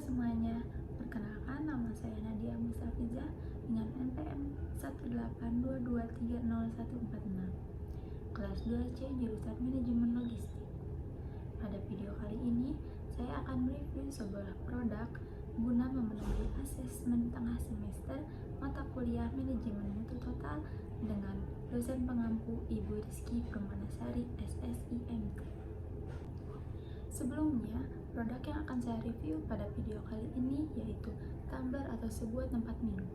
semuanya, perkenalkan nama saya Nadia Mustafiza dengan NPM 182230146, kelas 2C jurusan Manajemen Logistik. Pada video kali ini, saya akan mereview sebuah produk guna memenuhi asesmen tengah semester mata kuliah Manajemen Mutu Total dengan dosen pengampu Ibu Rizky Permanasari SSIMT. Sebelumnya, produk yang akan saya review pada video kali ini yaitu tumbler atau sebuah tempat minum.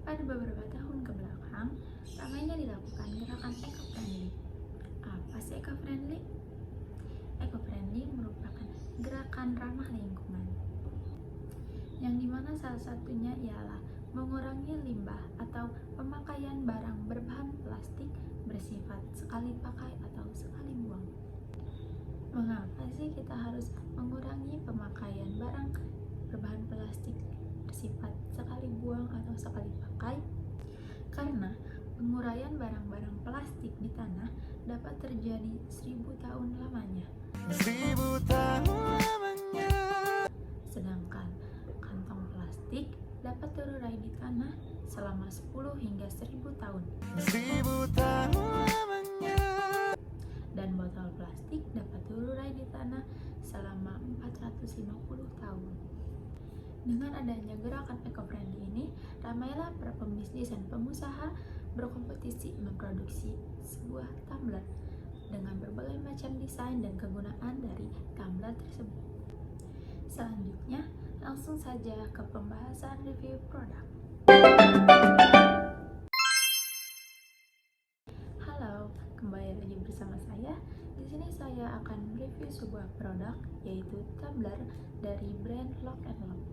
Pada beberapa tahun ke belakang, ramainya dilakukan gerakan eco-friendly. Apa sih eco-friendly? Eco-friendly merupakan gerakan ramah lingkungan, yang dimana salah satunya ialah mengurangi limbah atau pemakaian barang berbahan plastik bersifat sekali pakai atau sekali buang. Mengapa sih kita harus mengurangi pemakaian barang berbahan plastik bersifat sekali buang atau sekali pakai? Karena penguraian barang-barang plastik di tanah dapat terjadi 1000 tahun lamanya. 1000 tahun lamanya. Sedangkan kantong plastik dapat terurai di tanah selama 10 hingga 1000 tahun. 1000 tahun lamanya. Dan botol plastik dapat terurai di tanah selama 450 tahun. Dengan adanya gerakan eco-friendly ini, ramailah para pembisnis dan pengusaha berkompetisi memproduksi sebuah tumbler dengan berbagai macam desain dan kegunaan dari tumbler tersebut. Selanjutnya, langsung saja ke pembahasan review produk. Halo, kembali lagi bersama saya. Di sini saya akan mereview sebuah produk yaitu tumbler dari brand Lock and Lock.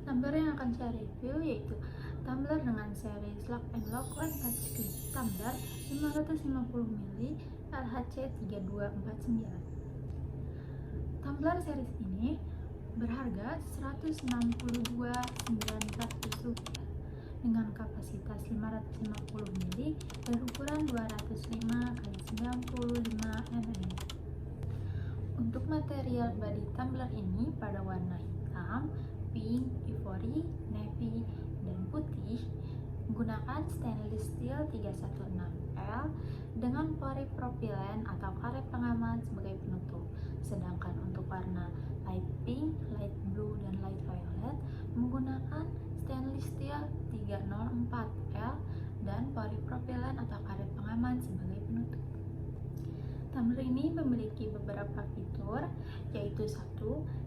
Tumbler yang akan saya review yaitu tumbler dengan seri Lock and Lock One Touch Clip Tumbler 550 ml LHC 3249. Tumbler series ini berharga Rp162.900 dengan kapasitas 550 ml dan ukuran 205x95 mm. Untuk material body tumbler ini pada warna hitam, pink, ivory, navy, dan putih, menggunakan stainless steel 316L dengan polipropilen atau karet pengaman sebagai penutup. Sedangkan untuk warna light pink, light blue, dan light violet menggunakan stainless steel 304L dan polipropilen atau karet pengaman sebagai penutup. Tumbler ini memiliki beberapa fitur, yaitu 1.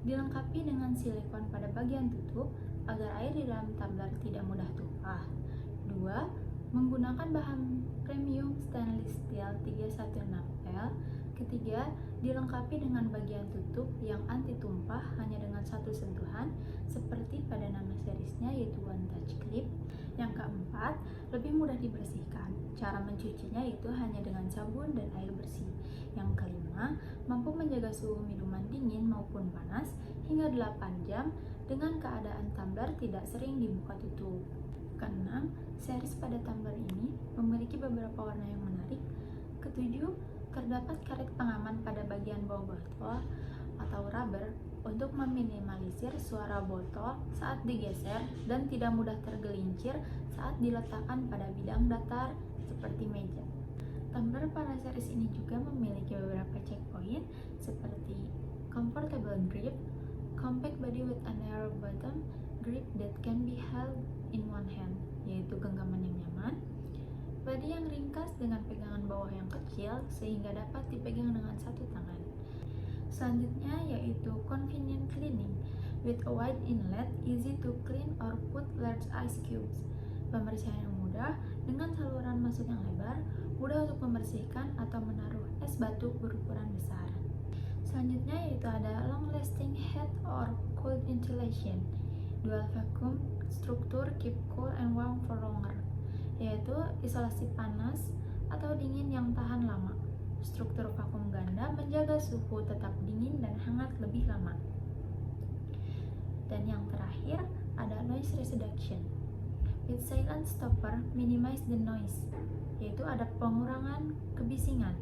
Dilengkapi dengan silikon pada bagian tutup agar air di dalam tumbler tidak mudah tumpah. 2. Menggunakan bahan premium stainless steel 316L. Ketiga, dilengkapi dengan bagian tutup yang anti tumpah hanya dengan satu sentuhan, seperti pada nama seriesnya yaitu One Touch Clip. Yang keempat, lebih mudah dibersihkan. Cara mencucinya itu hanya dengan sabun dan air bersih. Yang kelima, mampu menjaga suhu minuman dingin maupun panas hingga 8 jam dengan keadaan tumbler tidak sering dibuka tutup. Keenam, series pada tumbler ini memiliki beberapa warna yang menarik. Ketujuh, terdapat karet pengaman pada bagian bawah botol atau rubber untuk meminimalisir suara botol saat digeser dan tidak mudah tergelincir saat diletakkan pada bidang datar seperti meja. Tumbler pada series ini juga memiliki beberapa checkpoint seperti comfortable grip, compact body with a narrow bottom, grip that can be held in one hand, yaitu genggaman yang nyaman, body yang ringkas dengan pegangan bawah yang kecil sehingga dapat dipegang dengan satu tangan. Selanjutnya yaitu convenient cleaning with a wide inlet, easy to clean or put large ice cubes. Pembersihan yang mudah dengan saluran masuk yang lebar, mudah untuk membersihkan atau menaruh es batu berukuran besar. Selanjutnya yaitu ada long lasting heat or cold ventilation, dual vacuum struktur keep cool and warm for longer, yaitu isolasi panas atau dingin yang tahan lama. Struktur vakum ganda menjaga suhu tetap dingin dan hangat lebih lama. Dan yang terakhir ada noise reduction with silent stopper minimize the noise, yaitu ada pengurangan kebisingan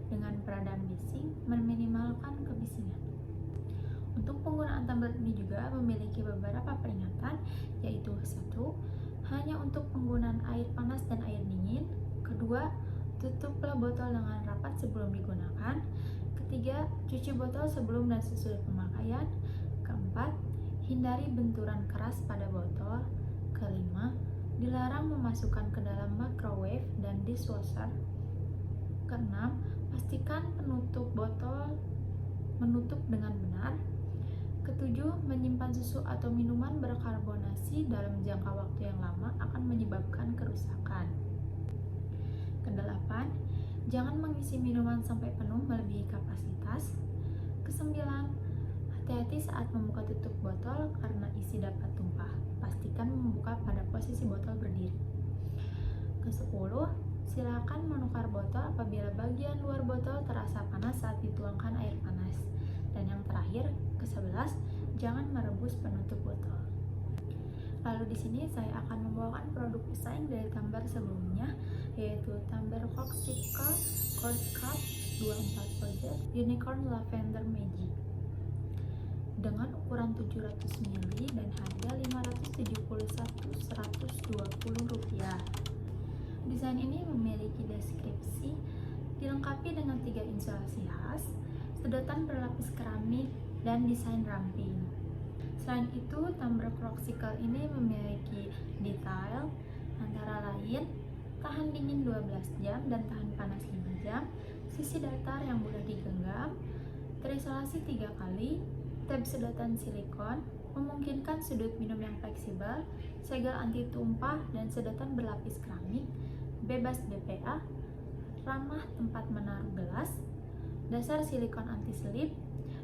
dengan peredam bising meminimalkan kebisingan. Untuk Penggunaan tumbler ini juga memiliki beberapa peringatan, yaitu 1. Hanya untuk penggunaan air panas dan air dingin. 2. Tutuplah botol dengan rapat sebelum digunakan. 3. Cuci botol sebelum dan sesudah pemakaian. 4. Hindari benturan keras pada botol. 5. Dilarang memasukkan ke dalam microwave dan dishwasher. 6. Pastikan penutup botol menutup dengan benar. 7. Menyimpan susu atau minuman berkarbonasi dalam jangka waktu yang lama akan menyebabkan kerusakan. 8. Jangan mengisi minuman sampai penuh melebihi kapasitas. 9. Hati-hati saat membuka tutup botol karena isi dapat tumpah. Pastikan membuka pada posisi botol berdiri. 10. Silakan menukar botol apabila bagian luar botol terasa panas saat dituangkan air panas. Dan yang terakhir, 11. Jangan merebus penutup botol. Lalu di sini saya akan membawakan produk pesaing dari tumbler sebelumnya, yaitu tumbler Corkcicle Cold Cup 24 Project Unicorn Lavender Magic dengan ukuran 700 ml dan harga Rp571.120. Desain ini memiliki deskripsi, dilengkapi dengan 3 insulasi khas, sedotan berlapis keramik, dan desain ramping. Selain itu, tumbler Corkcicle ini memiliki detail antara lain tahan dingin 12 jam dan tahan panas 5 jam, sisi datar yang mudah digenggam, terisolasi 3 kali, tab sedotan silikon, memungkinkan sudut minum yang fleksibel, segel anti tumpah dan sedotan berlapis keramik, bebas BPA, ramah tempat menaruh gelas, dasar silikon anti selip,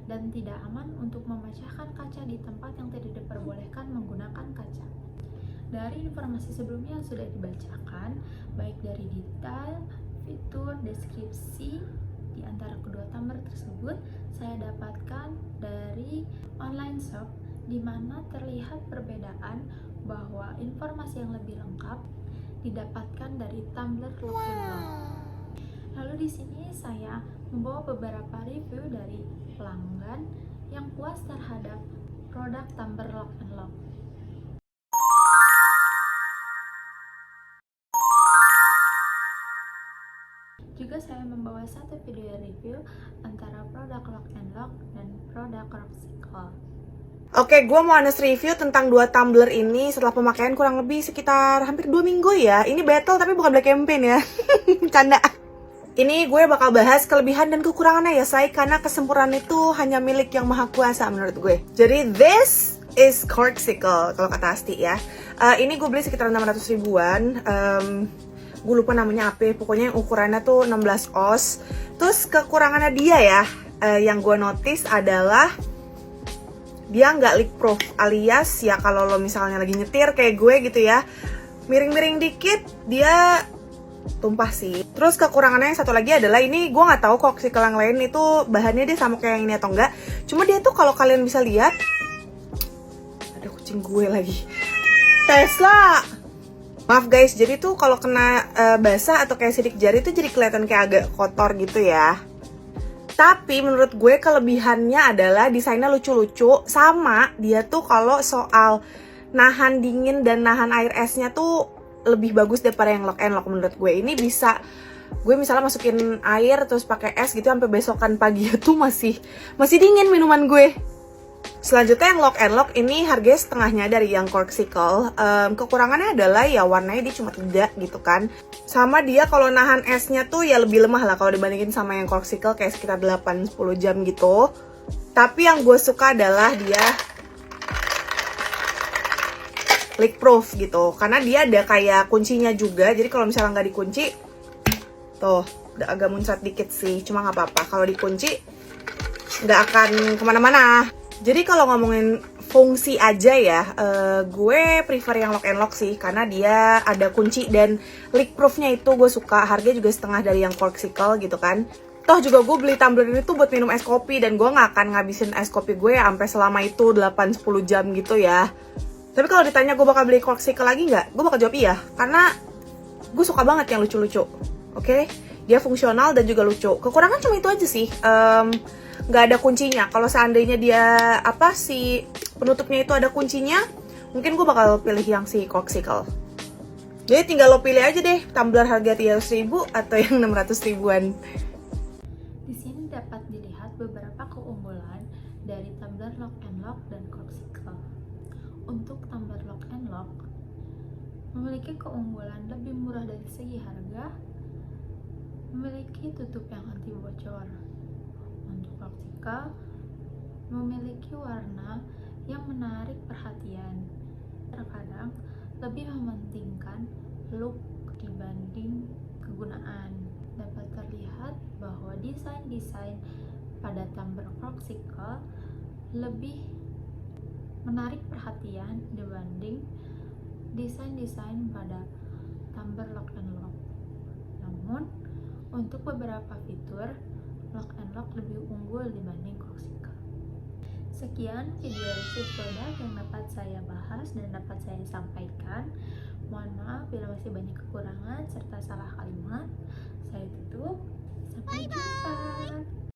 dan tidak aman untuk memecahkan kaca di tempat yang tidak diperbolehkan menggunakan kaca. Dari informasi sebelumnya yang sudah dibacakan, baik dari detail, fitur, deskripsi di antara kedua tumbler tersebut, saya dapatkan dari online shop di mana terlihat perbedaan bahwa informasi yang lebih lengkap didapatkan dari tumbler Lock & Lock. Lalu di sini saya membawa beberapa review dari pelanggan yang puas terhadap produk tumbler Lock & Lock. Juga saya membawa satu video review antara produk Lock & Lock dan produk Corkcicle. Oke, gue mau honest review tentang 2 tumbler ini setelah pemakaian kurang lebih sekitar hampir 2 minggu ya. Ini battle tapi bukan black campaign ya. Canda. Ini gue bakal bahas kelebihan dan kekurangannya ya, say, karena kesempurnaan itu hanya milik yang maha kuasa menurut gue. Jadi this is Corkcicle kalau kata Asti ya. Ini gue beli sekitar 600 ribuan. Gue lupa namanya apa, pokoknya yang ukurannya tuh 16 oz. Terus kekurangannya dia ya, yang gue notice adalah dia nggak leak proof, alias ya kalau lo misalnya lagi nyetir kayak gue gitu ya, miring-miring dikit dia tumpah sih. Terus kekurangannya yang satu lagi adalah ini, gue nggak tahu Corkcicle yang lain itu bahannya dia sama kayak yang ini atau enggak. Cuma dia tuh kalau kalian bisa lihat, ada kucing gue lagi, Tesla. Maaf guys, jadi tuh kalau kena basah atau kayak sidik jari tuh jadi kelihatan kayak agak kotor gitu ya. Tapi menurut gue kelebihannya adalah desainnya lucu-lucu, sama dia tuh kalau soal nahan dingin dan nahan air esnya tuh lebih bagus daripada yang Lock & Lock menurut gue. Ini bisa gue misalnya masukin air terus pakai es gitu sampai besokan pagi tuh masih dingin minuman gue. Selanjutnya yang Lock & Lock ini harganya setengahnya dari yang Corkcicle. Kekurangannya adalah ya warnanya dia cuma 3 gitu kan. Sama dia kalau nahan esnya tuh ya lebih lemah lah kalau dibandingin sama yang Corkcicle kayak sekitar 8-10 jam gitu. Tapi yang gue suka adalah dia leak proof gitu, karena dia ada kayak kuncinya juga. Jadi kalau misalnya nggak dikunci, tuh udah agak muncrat dikit sih, cuma nggak apa-apa. Kalau dikunci nggak akan kemana-mana. Jadi kalau ngomongin fungsi aja ya, gue prefer yang Lock & Lock sih, karena dia ada kunci dan leak proofnya itu gue suka. Harganya juga setengah dari yang Corkcicle gitu kan. Toh juga gue beli tumbler ini tuh buat minum es kopi, dan gue nggak akan ngabisin es kopi gue sampai selama itu 8-10 jam gitu ya. Tapi kalau ditanya gue bakal beli Corkcicle lagi nggak, gue bakal jawab iya, karena gue suka banget yang lucu-lucu. Oke? Dia fungsional dan juga lucu. Kekurangan cuma itu aja sih. nggak ada kuncinya. Kalau seandainya dia si penutupnya itu ada kuncinya, mungkin gue bakal pilih yang si Corkcicle. Jadi tinggal lo pilih aja deh, tumbler harga 300.000 atau yang 600 ribuan. Di sini dapat dilihat beberapa keunggulan dari tumbler lock and lock dan Corkcicle. Untuk tumbler lock and lock memiliki keunggulan lebih murah dari segi harga, memiliki tutup yang anti bocor. Untuk Corkcicle memiliki warna yang menarik perhatian. Terkadang lebih mementingkan look dibanding kegunaan. Dapat terlihat bahwa desain-desain pada tumbler Corkcicle lebih menarik perhatian dibanding desain-desain pada tumbler lock and lock. Namun, untuk beberapa fitur, lock and lock lebih unggul dibanding Corkcicle. Sekian video review produk yang dapat saya bahas dan dapat saya sampaikan. Mohon maaf bila masih banyak kekurangan serta salah kalimat.